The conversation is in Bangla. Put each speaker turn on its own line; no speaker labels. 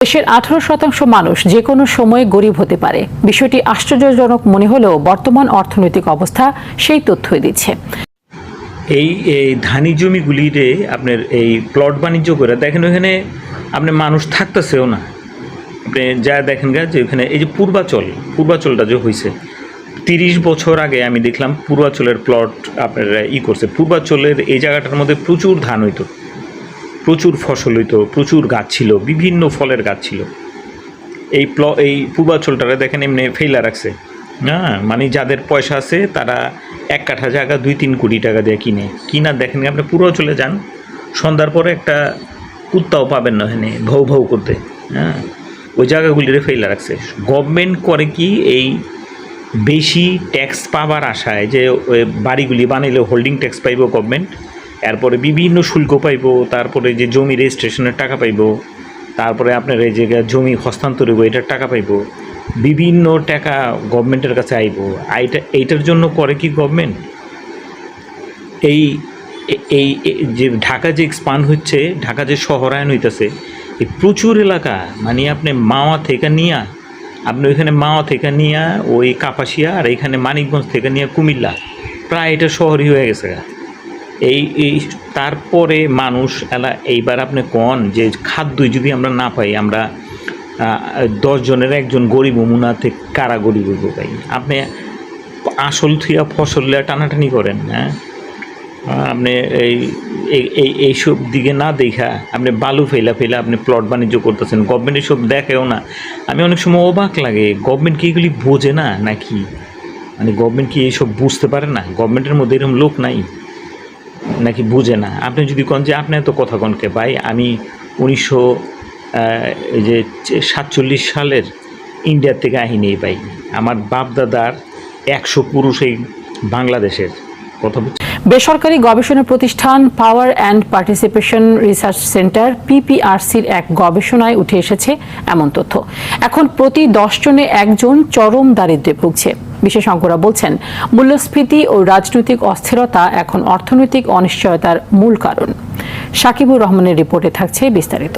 দেশের 18% মানুষ যে কোনো সময়ে গরিব হতে পারে। বিষয়টি আশ্চর্যজনক মনে হলেও বর্তমান অর্থনৈতিক অবস্থা সেই তথ্যই দিচ্ছে।
এই ধানি জমিগুলিরে আপনার এই প্লট বাণিজ্য করে দেখেন, ওখানে আপনার মানুষ থাকতেছেও না। আপনি যা দেখেন গা যে ওখানে এই যে পূর্বাচলটা যে হয়েছে 30 বছর আগে আমি দেখলাম পূর্বাচলের প্লট আপনার করছে। পূর্বাচলের এই জায়গাটার মধ্যে প্রচুর ধান হইতো, প্রচুর ফসল হইতো, প্রচুর গাছ ছিল, বিভিন্ন ফলের গাছ ছিল। এই পূর্বাচলটারে দেখেন এমনি ফেলা রাখছে। হ্যাঁ, মানে যাদের পয়সা আছে তারা 1 কাঠা জায়গা 2-3 কোটি টাকা দিয়ে কিনা দেখেন। আপনি পূর্বাচলে যান, সন্ধ্যার পরে একটা কুত্তাও পাবেন না এখানে ভৌ ভৌ করতে। হ্যাঁ, ওই জায়গাগুলিরে ফেলা রাখছে। গভর্নমেন্ট করে কি, এই বেশি ট্যাক্স পাবার আশায় যে বাড়িগুলি বানাইলে হোল্ডিং ট্যাক্স পাইব গভর্নমেন্ট, এরপরে বিভিন্ন শুল্ক পাইব, তারপরে যে জমি রেজিস্ট্রেশনের টাকা পাইব, তারপরে আপনার এই জায়গায় জমি হস্তান্তর হইব, এটার টাকা পাইব, বিভিন্ন টাকা গভর্নমেন্টের কাছে আইব। এইটার জন্য করে কি গভর্নমেন্ট, এই এই যে ঢাকা যে এক্সপান্ড হচ্ছে, ঢাকা যে শহরায়ন হইতেছে, এই প্রচুর এলাকা, মানে আপনি মাওয়া থেকে নিয়ে ওই কাপাসিয়া, আর এইখানে মানিকগঞ্জ থেকে নিয়ে কুমিল্লা, প্রায় এটা শহরই হয়ে গেছে। এই তারপরে মানুষ এইবার আপনি কন যে খাদ্যই যদি আমরা না পাই, আমরা 10 জনের একজন গরিব মুনা থেকে কারা গরিব হইব ভাই? আপনি আসল থুয়া ফসল টানাটানি করেন। হ্যাঁ, আপনি এইসব দিকে না দেখা আপনি বালু ফেলা আপনি প্লট বাণিজ্য করতেছেন। গভর্নমেন্ট এসব দেখেও না। আমি অনেক সময় অবাক লাগে, গভর্নমেন্ট কি এগুলি বোঝে না নাকি? মানে গভর্নমেন্ট কি এইসব বুঝতে পারে না? গভর্নমেন্টের মধ্যে এরকম লোক নাই নাকি বুঝে না? আপনি যদি কন যে আপনি এত কথা কনকে ভাই, আমি 1947 সালের ইন্ডিয়ার থেকে আহিনি ভাই। আমার বাপ দাদার 100 পুরুষ এই বাংলাদেশের কথা।
বেসরকারি গবেষণা প্রতিষ্ঠান power and participation research centre PPRC'র এক গবেষণায় উঠে এসেছে এমন তথ্য। এখন প্রতি 10 জনে 1 জন চরম দারিদ্র্যে ভুগছে। বিশেষজ্ঞরা বলছেন, মূল্যস্ফীতি ও রাজনৈতিক অস্থিরতা এখন অর্থনৈতিক অনিশ্চয়তার মূল কারণ। সাকিবুর রহমানের রিপোর্টে থাকছে বিস্তারিত।